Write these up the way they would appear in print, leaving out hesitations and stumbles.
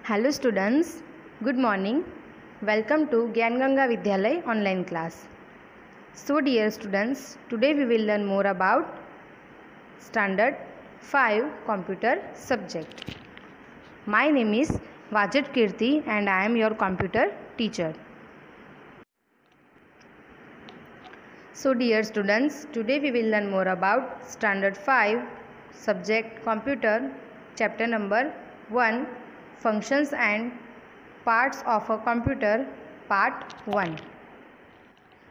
Hello students, good morning. Welcome to Gyan Ganga Vidyalay online class. So dear students, today we will learn more about Standard 5 Computer subject. My name is Vajat Kirti and I am your computer teacher. So dear students, today we will learn more about Standard 5 subject Computer chapter number 1 Functions and Parts of a Computer part 1.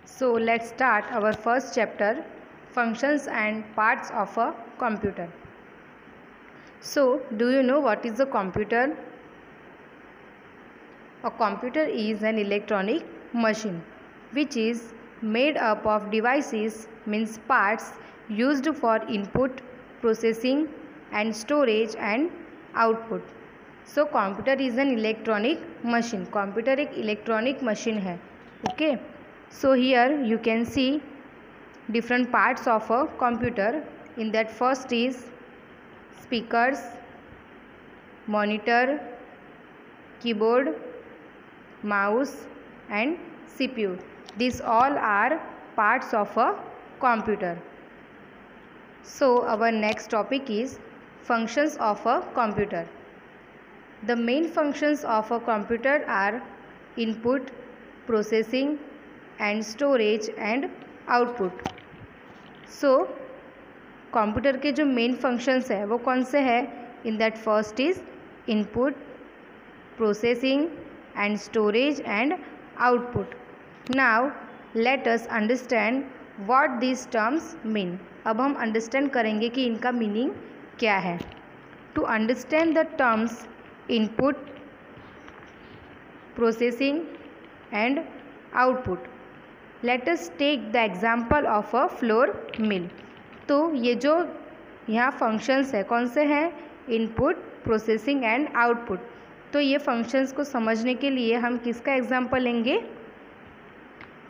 So let's start our first chapter Functions and Parts of a Computer. So do you know what is a computer? A computer is an electronic machine which is made up of devices, means parts used for input, processing and storage and output. So computer is an electronic machine. Computer एक electronic machine है. Okay. So here you can see different parts of a computer. In that first is speakers, monitor, keyboard, mouse and CPU. These all are parts of a computer. So our next topic is functions of a computer. The main functions of a computer are input, processing and storage and output. So computer के जो main functions है वो कौन से हैं? In that first is input, processing and storage and output. Now let us understand what this terms mean. अब हम understand करेंगे कि इनका मीनिंग क्या है. To understand the terms input, processing and output, let us take the example of a flour mill. तो ये जो यहाँ फंक्शंस है कौन से हैं? Input, processing and output. तो ये फंक्शंस को समझने के लिए हम किसका एग्जांपल लेंगे?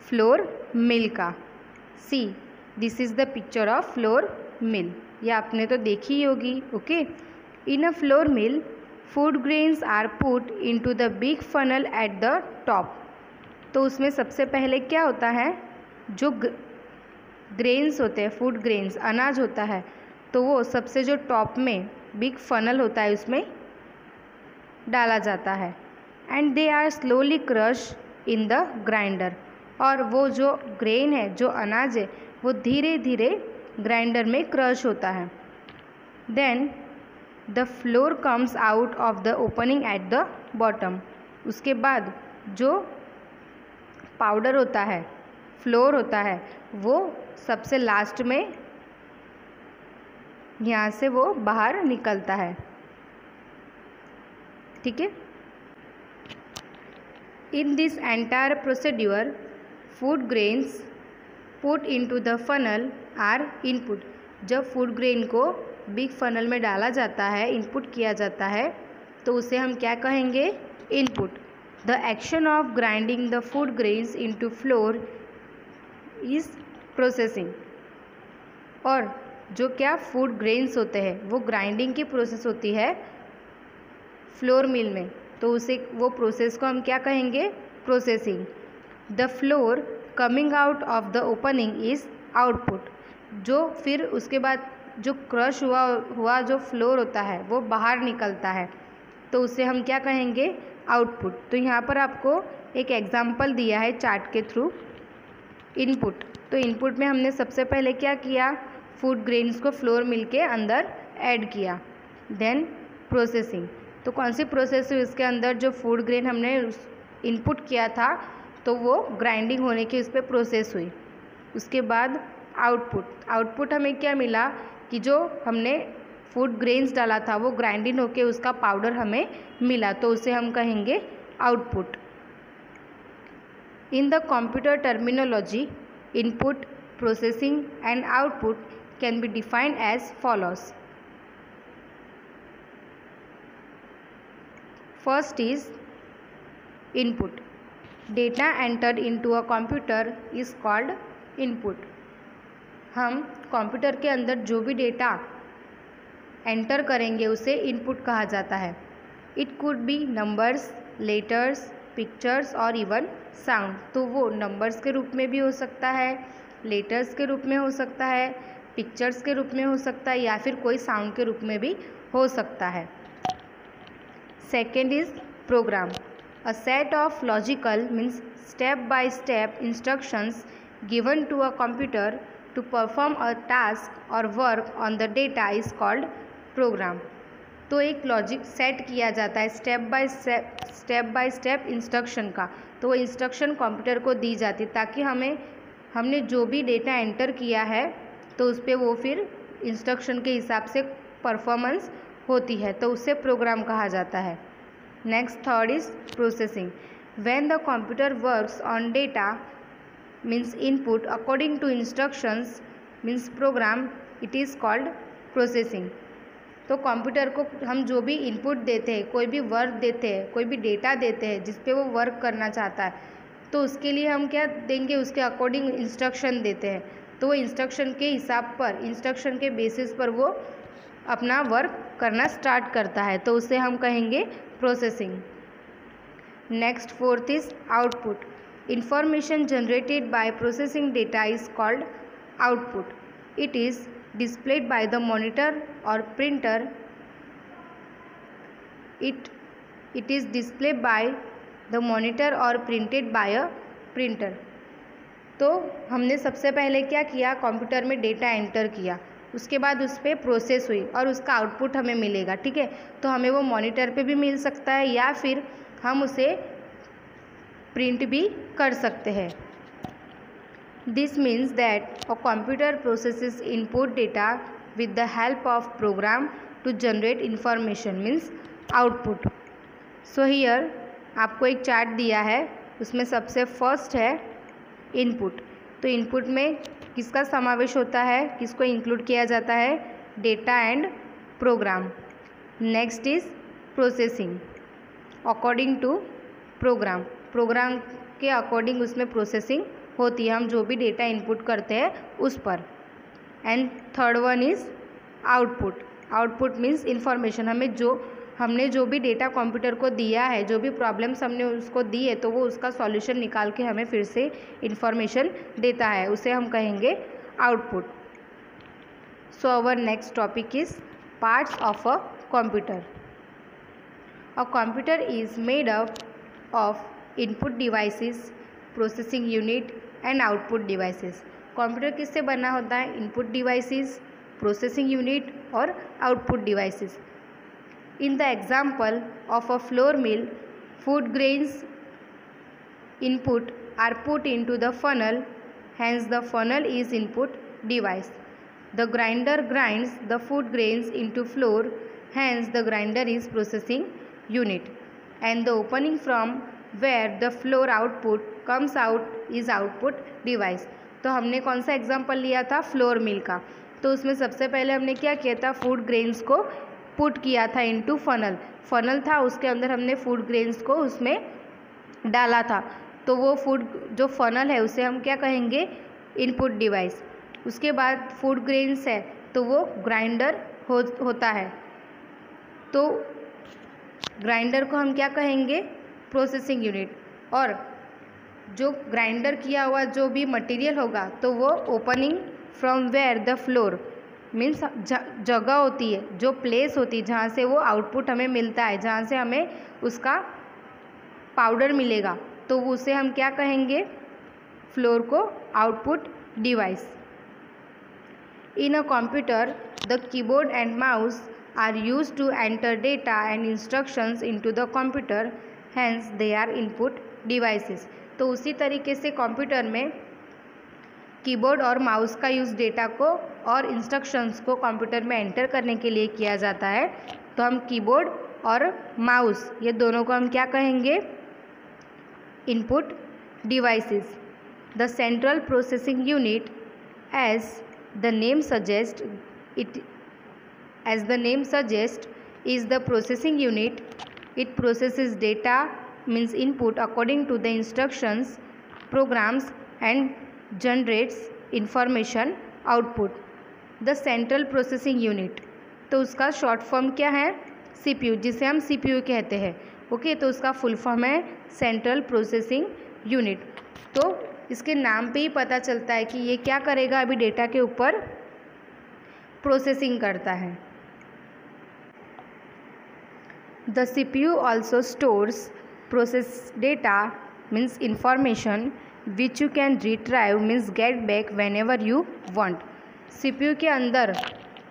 फ्लोर मिल का. See, this is the picture of flour mill. ये आपने तो देखी ही होगी. Okay. In a flour mill food grains are put into the big funnel at the top. तो उसमें सबसे पहले क्या होता है? जो ग्रेन्स होते हैं, फूड ग्रेन्स, अनाज होता है, तो वो सबसे जो टॉप में बिग फनल होता है उसमें डाला जाता है. And they are slowly crush in the grinder. और वो जो ग्रेन है, जो अनाज है, वो धीरे धीरे ग्राइंडर में क्रश होता है. Then the flour comes out of the opening at the bottom. उसके बाद जो पाउडर होता है, फ्लोर होता है, वो सबसे लास्ट में यहाँ से वो बाहर निकलता है. ठीक है. In this entire procedure food grains put into the funnel are input. जब फूड ग्रेन को बिग फनल में डाला जाता है, इनपुट किया जाता है, तो उसे हम क्या कहेंगे? Input. The action of grinding the food grains into floor is processing. और जो क्या फूड ग्रेन्स होते हैं वो ग्राइंडिंग की प्रोसेस होती है फ्लोर मिल में, तो उसे वो प्रोसेस को हम क्या कहेंगे? Processing. The floor coming out of the opening is output. जो फिर उसके बाद जो क्रश हुआ जो फ्लोर होता है वो बाहर निकलता है, तो उसे हम क्या कहेंगे? आउटपुट. तो यहाँ पर आपको एक एग्जाम्पल दिया है चार्ट के थ्रू. इनपुट, तो इनपुट में हमने सबसे पहले क्या किया? फूड ग्रेन्स को फ्लोर मिल के अंदर ऐड किया. देन प्रोसेसिंग, तो कौन सी प्रोसेस हुई? इसके अंदर जो फूड ग्रेन हमने इनपुट किया था तो वो ग्राइंडिंग होने की उस पर प्रोसेस हुई. उसके बाद आउटपुट. आउटपुट हमें क्या मिला? कि जो हमने फूड ग्रेन्स डाला था वो ग्राइंडिंग होके उसका पाउडर हमें मिला, तो उसे हम कहेंगे output. In the computer terminology, input, processing and output can be defined as follows. First is input. Data entered into a computer is called input. हम कंप्यूटर के अंदर जो भी डेटा एंटर करेंगे उसे इनपुट कहा जाता है. It could be numbers, letters, pictures और इवन साउंड। तो वो नंबर्स के रूप में भी हो सकता है, लेटर्स के रूप में हो सकता है, पिक्चर्स के रूप में हो सकता है, या फिर कोई साउंड के रूप में भी हो सकता है। Second is program. A set of logical means step by step instructions given to a computer to perform a task और work on the data is called program. तो एक लॉजिक सेट किया जाता है स्टेप बाय स्टेप इंस्ट्रक्शन का। तो वो instruction computer को दी जाती है ताकि हमने जो भी डेटा एंटर किया है तो उस पर वो फिर इंस्ट्रक्शन के हिसाब से परफॉर्मेंस होती है, तो उससे प्रोग्राम कहा जाता है। Next third is processing. When the computer works on data means input according to instructions means program, it is called processing. तो कंप्यूटर को हम जो भी इनपुट देते हैं, कोई भी वर्क देते हैं, कोई भी डेटा देते हैं जिस पे वो वर्क करना चाहता है, तो उसके लिए हम क्या देंगे, उसके अकॉर्डिंग इंस्ट्रक्शन देते हैं। तो वो इंस्ट्रक्शन के हिसाब पर, इंस्ट्रक्शन के बेसिस पर वो अपना वर्क करना स्टार्ट करता है, तो उसे हम कहेंगे processing. Next fourth is output. Information generated by processing data is called output. It is displayed by the monitor or printer. It is displayed by the monitor or printed by a printer. तो हमने सबसे पहले क्या किया, computer में data enter किया, उसके बाद उस पर प्रोसेस हुई और उसका आउटपुट हमें मिलेगा। ठीक है, तो हमें वो मॉनिटर पे भी मिल सकता है या फिर हम उसे प्रिंट भी कर सकते हैं। This means that a computer processes input data with the help of program to generate information means output. So here आपको एक चार्ट दिया है, उसमें सबसे फर्स्ट है इनपुट। तो इनपुट में किसका समावेश होता है, किसको इंक्लूड किया जाता है, data and program. Next is processing according to program. Program के अकॉर्डिंग उसमें प्रोसेसिंग होती है, हम जो भी डेटा इनपुट करते हैं उस पर। And third one is output. Output means information, हमने जो भी डेटा कंप्यूटर को दिया है, जो भी प्रॉब्लम्स हमने उसको दी है, तो वो उसका सॉल्यूशन निकाल के हमें फिर से इन्फॉर्मेशन देता है, उसे हम कहेंगे output. So our next topic is parts of a computer. A computer is made up of input devices, processing unit and output devices. Computer किससे बना होता है, इनपुट डिवाइसेस, प्रोसेसिंग यूनिट और output devices. In the example of a flour mill, food grains input are put into the funnel, hence the funnel is input device. The grinder grinds the food grains into flour, hence the grinder is processing unit. And the opening from where the flour output comes out is output device. तो हमने कौन सा example लिया था, floor mill का। तो उसमें सबसे पहले हमने क्या किया था, फूड ग्रेन्स को पुट किया था इनटू फनल। फनल था, उसके अंदर हमने फूड ग्रेन्स को उसमें डाला था। तो वो फूड जो फनल है उसे हम क्या कहेंगे, इनपुट डिवाइस। उसके बाद फूड ग्रेन्स है तो वो ग्राइंडर होता है, तो ग्राइंडर को हम क्या कहेंगे, प्रोसेसिंग यूनिट। और जो ग्राइंडर किया हुआ जो भी मटेरियल होगा तो वो opening from where the flour means जगह होती है, जो प्लेस होती है जहाँ से वो आउटपुट हमें मिलता है, जहाँ से हमें उसका पाउडर मिलेगा, तो उसे हम क्या कहेंगे, फ्लोर को output device. In a computer the keyboard and mouse are used to enter data and instructions into the computer, hence they are input devices. तो उसी तरीके से कंप्यूटर में कीबोर्ड और माउस का यूज़ डेटा को और इंस्ट्रक्शंस को कंप्यूटर में एंटर करने के लिए किया जाता है। तो हम कीबोर्ड और माउस ये दोनों को हम क्या कहेंगे, input devices. The central processing unit as the name suggests is the processing unit. It processes data means input according to the instructions, programs and generates information output. The central processing unit, तो उसका short form क्या है, CPU, जिसे हम CPU कहते हैं। Okay, तो उसका फुल फॉर्म है सेंट्रल प्रोसेसिंग यूनिट। तो इसके नाम पे ही पता चलता है कि ये क्या करेगा, अभी डेटा के ऊपर प्रोसेसिंग करता है। The CPU also stores process data, means information which you can retrieve, means get back whenever you want। CPU के अंदर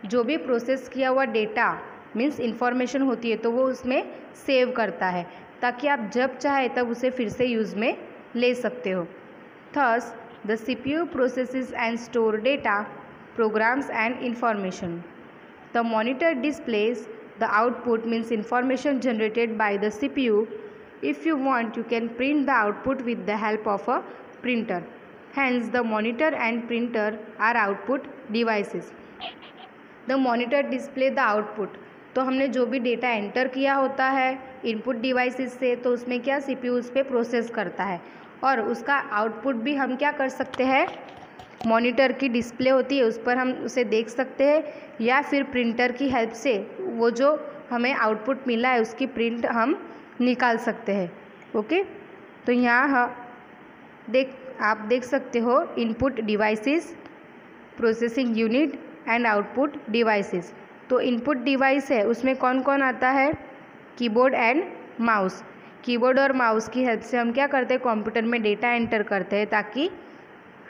जो भी प्रोसेस किया हुआ डेटा मीन्स इंफॉर्मेशन होती है तो वो उसमें सेव करता है ताकि आप जब चाहे तब उसे फिर से यूज़ में ले सकते हो। Thus the CPU processes and store data, programs and information. The monitor displays the output, means information generated by the CPU. If you want, you can print the output with the help of a printer. Hence the monitor and printer are output devices. The monitor display the output, तो हमने जो भी data enter किया होता है input devices से, तो उसमें क्या CPU उस पर प्रोसेस करता है और उसका आउटपुट भी हम क्या कर सकते हैं, मॉनिटर की डिस्प्ले होती है उस पर हम उसे देख सकते हैं, या फिर प्रिंटर की हेल्प से वो जो हमें आउटपुट मिला है उसकी प्रिंट हम निकाल सकते हैं। ओके, तो यहाँ आप देख सकते हो input devices, processing unit and output devices. तो इनपुट डिवाइस है उसमें कौन कौन आता है, कीबोर्ड एंड माउस। कीबोर्ड और माउस की हेल्प से हम क्या करते हैं, कंप्यूटर में डेटा एंटर करते हैं ताकि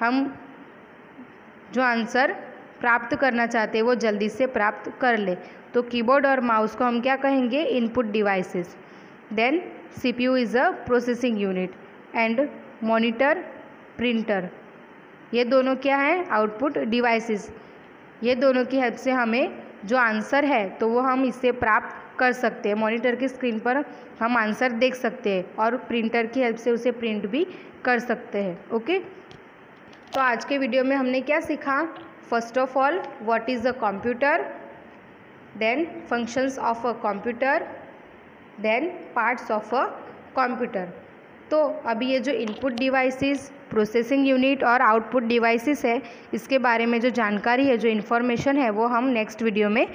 हम जो आंसर प्राप्त करना चाहते हैं वो जल्दी से प्राप्त कर ले। तो कीबोर्ड और माउस को हम क्या कहेंगे, input devices. Then CPU is a processing unit and monitor, printer, ये दोनों क्या हैं, आउटपुट डिवाइसेस। ये दोनों की हेल्प से हमें जो आंसर है तो वो हम इससे प्राप्त कर सकते हैं। मॉनिटर की स्क्रीन पर हम आंसर देख सकते हैं और प्रिंटर की हेल्प से उसे प्रिंट भी कर सकते हैं। ओके, तो आज के वीडियो में हमने क्या सीखा, first of all what is a computer, then functions of a computer, then parts of a computer. तो अभी ये जो इनपुट डिवाइसेस, प्रोसेसिंग यूनिट और आउटपुट डिवाइसेस है, इसके बारे में जो जानकारी है, जो इन्फॉर्मेशन है, वो हम नेक्स्ट वीडियो में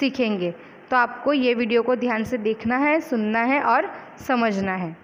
सीखेंगे। तो आपको ये वीडियो को ध्यान से देखना है, सुनना है और समझना है।